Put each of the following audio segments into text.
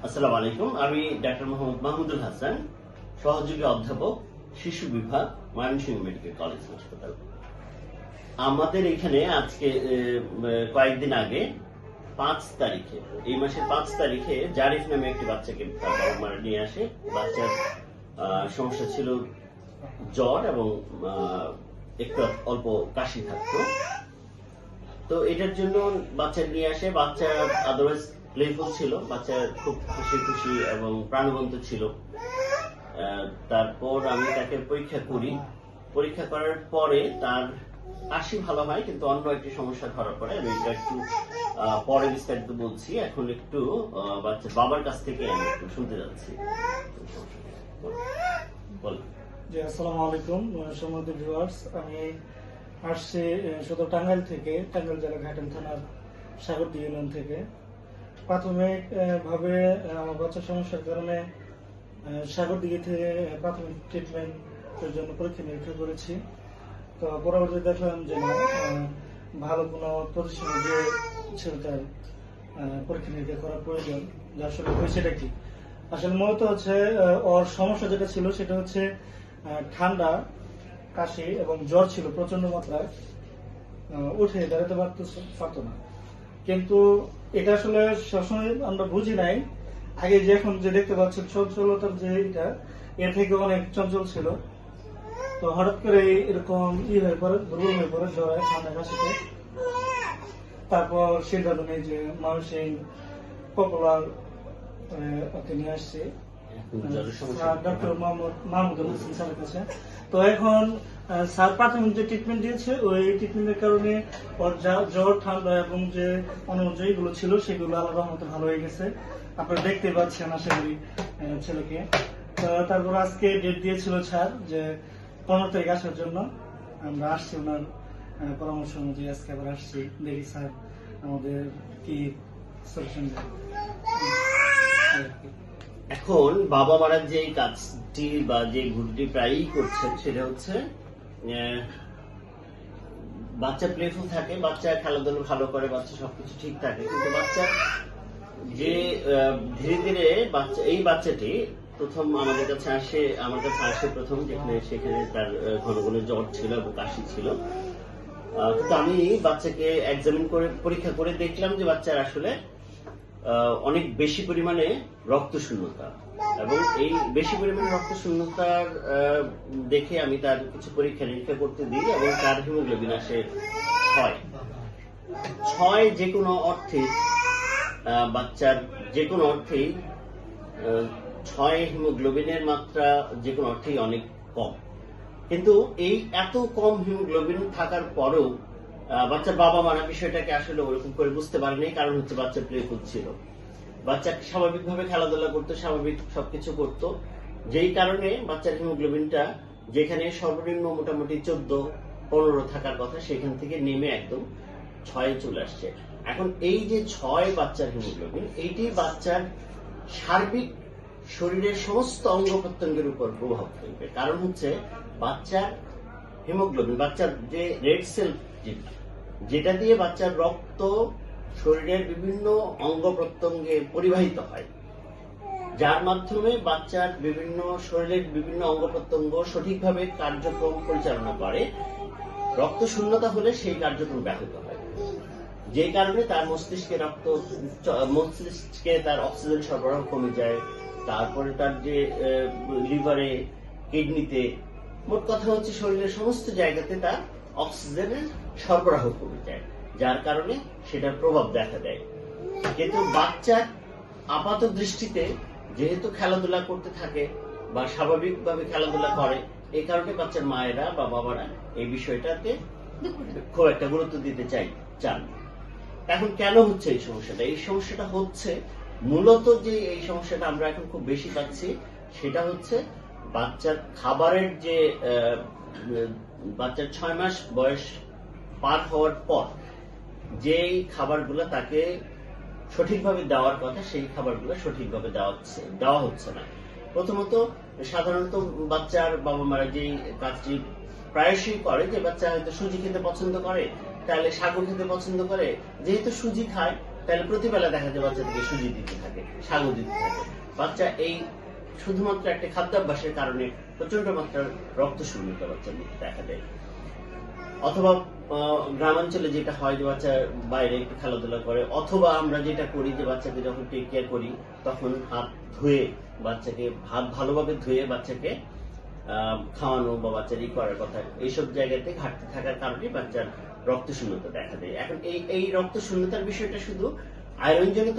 আসসালামু আলাইকুম। আমি ডাক্তার মোহাম্মদ মাহমুদুল হাসান, সহযোগী অধ্যাপক, শিশু বিভাগ, ময়মনসিংহ মেডিকেল কলেজ হাসপাতাল। আমাদের এখানে আজকে কয়েকদিন আগে 5 তারিখে, এই মাসের 5 তারিখে জারিফ নামে একটি বাচ্চাকে তার বাবা মারা নিয়ে আসে। বাচ্চার সমস্যা ছিল জ্বর এবং একটু অল্প কাশি থাকতো। তো এটার জন্য বাচ্চা নিয়ে আসে। বাচ্চা আদারওয়াইজ প্লেফুল ছিল, বাচ্চা খুব খুশি খুশি এবং প্রাণবন্ত ছিল। তারপর আমি তাকে পরীক্ষা করি। পরীক্ষা করার পরে তার কাশি ভালো হয়, কিন্তু অন্য একটি সমস্যা ধরা পড়ে। আমি এটা একটু পরে বিস্তারিত বলছি। এখন একটু বাচ্চার বাবার কাছ থেকে আমি একটু শুনতে যাচ্ছি। বলেন। জি, আসসালামু আলাইকুম সম্মানিত ভিউয়ার্স। আমি আসছি সদর টাঙ্গাইল থেকে, টাঙ্গাইল জেলা ঘাটাল থানার সাগরদী ইউনিয়ন থেকে। প্রাথমিক ভাবে আমার বাচ্চার সমস্যার কারণে সাগরদিঘি থেকে প্রাথমিক ট্রিটমেন্টের জন্য পরীক্ষা নিরীক্ষা করেছি। তো পরবর্তীতে দেখলাম যে না, ভালো কোনো প্রতিষ্ঠানে যে ছেলেটার পরীক্ষা নিরীক্ষা করা প্রয়োজন। যে আসলে হয়েছেটা কি, আসলে মূলত হচ্ছে ওর সমস্যা যেটা ছিল সেটা হচ্ছে ঠান্ডা, কাশি এবং জ্বর ছিল প্রচন্ড মাত্রায়। উঠে দাঁড়াতে পারতো না। কিন্তু এটা আসলে সবসময় আমরা বুঝি নাই। আগে যে এখন যে দেখতে পাচ্ছেন চঞ্চলতার যে এটা, এর থেকে অনেক চঞ্চল ছিল। তো হঠাৎ করে এরকম হয়ে পড়ে, দুর্বল হয়ে পড়ে জ্বর, ঠান্ডা, কাশিতে। তারপর সিদ্ধান্ত নেই যে মানুষের পপুলার ওকে নিয়ে আসছে ডক্টর মাহমুদুল হাসান স্যারের কাছে। তো এখন স্যার প্রাথমিক যে ট্রিটমেন্ট দিয়েছে, ওই ট্রিটমেন্টের কারণে ওর জ্বর, ঠান্ডা এবং যে অন্য যেগুলো ছিল সেগুলো আল্লাহর রহমতে ভালো হয়ে গেছে। আপনারা দেখতে পাচ্ছেন আশা করি ছেলেকে। তারপর আজকে ডেট দিয়েছিল স্যার যে 15 তারিখ আসার জন্য। আমরা আসছি ওনার পরামর্শ অনুযায়ী আজকে আবার আসছি। দেখি স্যার আমাদের কি সলিউশন দেয়। এখন বাবা মারা যে কাজটি বা যে ভুলটি প্রায়ই করছেন সেটা হচ্ছে বাচ্চা প্লেফুল থাকে, বাচ্চা খেলাধুলা ভালো করে, বাচ্চা সবকিছু ঠিক থাকে, কিন্তু বাচ্চা যে ধীরে ধীরে এই বাচ্চাটি প্রথম আমার কাছে আসে প্রথম, যেখানে সেখানে তার ঘন ঘন জ্বর ছিল এবং কাশি ছিল। কিন্তু আমি বাচ্চাকে এক্সামিন করে পরীক্ষা করে দেখলাম যে বাচ্চার আসলে অনেক বেশি পরিমাণে রক্ত শূন্যতা, এবং এই বেশি পরিমাণে রক্ত শূন্যতার দেখে আমি তার কিছু পরীক্ষা নিরীক্ষা করতে দিই, এবং তার হিমোগ্লোবিন আসে 6। যে কোনো অর্থে বাচ্চার যে কোনো অর্থেই 6 হিমোগ্লোবিনের মাত্রা যে কোনো অর্থেই অনেক কম। কিন্তু এই এত কম হিমোগ্লোবিন থাকার পরেও বাচ্চার বাবা মারা বিষয়টাকে আসলে ওরকম করে বুঝতে পারেনি। কারণ হচ্ছে বাচ্চা প্লেফুল ছিল, বাচ্চা স্বাভাবিকভাবে খেলাধুলা করতো, স্বাভাবিক সবকিছু করতো, যেই কারণে বাচ্চার হিমোগ্লোবিনটা যেখানে সর্বনিম্ন মোটামুটি 14-15 থাকার কথা, সেখান থেকে নেমে একদম 6 চলে আসছে। এখন এই যে 6 বাচ্চার হিমোগ্লোবিন, এইটি বাচ্চার সার্বিক শরীরের সমস্ত অঙ্গ প্রত্যঙ্গের উপর প্রভাব ফেলবে। কারণ হচ্ছে বাচ্চার হিমোগ্লোবিন, বাচ্চার যে রেড সেল যেটা দিয়ে বাচ্চার রক্ত শরীরের বিভিন্ন অঙ্গ প্রত্যঙ্গে পরিবাহিত হয়, যার মাধ্যমে বাচ্চার বিভিন্ন শরীরের বিভিন্ন অঙ্গ প্রত্যঙ্গ সঠিকভাবে কার্যক্রম পরিচালনা করে। রক্ত শূন্যতা হলে সেই কার্যক্রম ব্যাহত হয়, যে কারণে তার মস্তিষ্কে তার অক্সিজেন সরবরাহ কমে যায়। তারপরে তার যে লিভারে, কিডনিতে, মোট কথা হচ্ছে শরীরের সমস্ত জায়গাতে তার অক্সিজেনের সরবরাহ কমে যায়, যার কারণে সেটার প্রভাব দেখা দেয়। কিন্তু বাচ্চার আপাত দৃষ্টিতে যেহেতু খেলাধুলা করতে থাকে বা স্বাভাবিকভাবে খেলাধুলা করে, এই কারণে বাচ্চার মায়েরা বা বাবারা এই বিষয়টাতে খুব একটা গুরুত্ব দিতে চান। এখন কেন হচ্ছে এই সমস্যাটা? এই সমস্যাটা হচ্ছে মূলত যে এই সমস্যাটা আমরা এখন খুব বেশি পাচ্ছি, সেটা হচ্ছে বাচ্চার খাবারের যে বাচ্চার 6 মাস বয়স পার হওয়ার পর যেই খাবারগুলো তাকে সঠিকভাবে দেওয়ার কথা, সেই খাবারগুলো সঠিকভাবে দেওয়া হচ্ছে না। প্রথমত, সাধারণত বাচ্চার বাবা মারা যেই কাজটি প্রায়শই করে, যে বাচ্চা হয়তো সুজি খেতে পছন্দ করে, তাহলে সাগর খেতে পছন্দ করে, যেহেতু সুজি খায় তাহলে প্রতিবেলা দেখা যায় বাচ্চাদেরকে সুজি দিতে থাকে, সাগর দিতে থাকে। বাচ্চা এই শুধুমাত্র একটা খাদ্যাভ্যাসের কারণে প্রচন্ড মাত্রার রক্ত শূন্যতা বাচ্চার মধ্যে দেখা দেয়। অথবা গ্রামাঞ্চলে যেটা হয় যে বাচ্চা বাইরে একটু খেলাধুলা করে, অথবা আমরা যেটা করি যে বাচ্চাকে যখন টেক কেয়ার করি তখন হাত ধুয়ে বাচ্চাকে হাত ভালোভাবে ধুয়ে বাচ্চাকে খাওয়ানো বা বাচ্চার করার কথা, এইসব জায়গাতে ঘাটতি থাকার কারণে বাচ্চার রক্ত শূন্যতা দেখা দেয়। এখন এই রক্ত শূন্যতার বিষয়টা শুধু আয়রনজনিত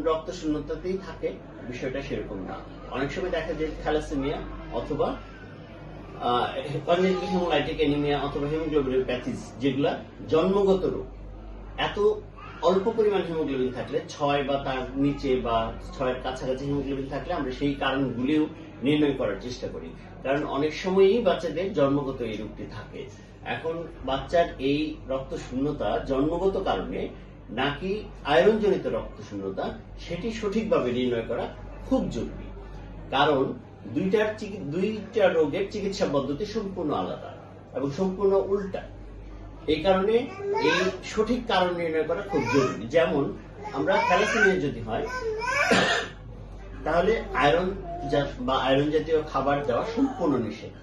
রক্ত শূন্যতাতেই থাকে, বিষয়টা সেরকম না। অনেক সময় দেখা যায় থ্যালাসেমিয়া অথবা কনজেনিটাল হেমোলাইটিক অ্যানিমিয়া অথবা হেমোগ্লোবিনোপ্যাথিস, যেগুলা জন্মগত রোগ। এত অল্প পরিমাণ হিমোগ্লোবিন থাকলে 6 বা তার নিচে বা 6-এর কাছাকাছি হিমোগ্লোবিন থাকলে আমরা সেই কারণগুলিও নির্ণয় করার চেষ্টা করি, কারণ অনেক সময়ই বাচ্চাদের জন্মগত এই রোগটি থাকে। এখন বাচ্চার এই রক্ত শূন্যতা জন্মগত কারণে নাকি আয়রনজনিত রক্ত শূন্যতা, সেটি সঠিকভাবে নির্ণয় করা খুব জরুরি, কারণ দুইটা রোগের চিকিৎসা পদ্ধতি সম্পূর্ণ আলাদা এবং সম্পূর্ণ উল্টা। এই কারণে এই সঠিক কারণ নির্ণয় করা খুব জরুরি। যেমন আমরা থ্যালাসেমিয়া যদি হয় তাহলে আয়রন বা আয়রন জাতীয় খাবার দেওয়া সম্পূর্ণ নিষেধ।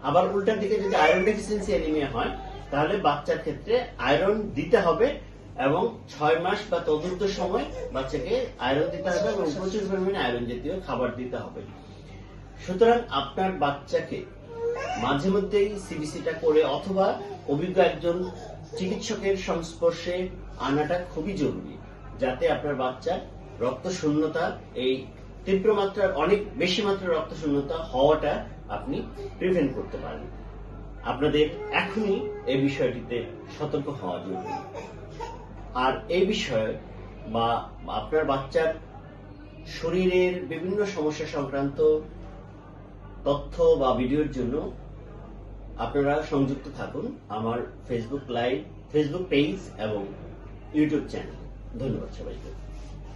আবার উল্টার দিকে যদি আয়রন ডেফিসিয়েন্সি অ্যানিমিয়া হয় তাহলে বাচ্চার ক্ষেত্রে আয়রন দিতে হবে এবং 6 মাস বা তদুর্ধ সময় বাচ্চাকে আয়রন দিতে হবে এবং প্রচুর পরিমাণে আয়রন জাতীয় খাবার দিতে হবে। সুতরাং আপনার বাচ্চাকে মাঝে মধ্যেই সিবিসিটা করে অথবা অভিজ্ঞ একজন চিকিৎসকের সংস্পর্শে আনাটা খুবই জরুরি, যাতে আপনার বাচ্চার রক্ত শূন্যতা, এই তীব্র মাত্রার অনেক বেশি মাত্রার রক্ত শূন্যতা হওয়াটা আপনি প্রিভেন্ট করতে পারেন। আপনাদের এখনই এই বিষয়টিতে সতর্ক হওয়া জরুরি। আর এই বিষয়ে বা আপনার বাচ্চার শরীরের বিভিন্ন সমস্যা সংক্রান্ত তথ্য বা ভিডিওর জন্য আপনারা সংযুক্ত থাকুন আমার ফেসবুক পেজ এবং ইউটিউব চ্যানেল। ধন্যবাদ সবাইকে।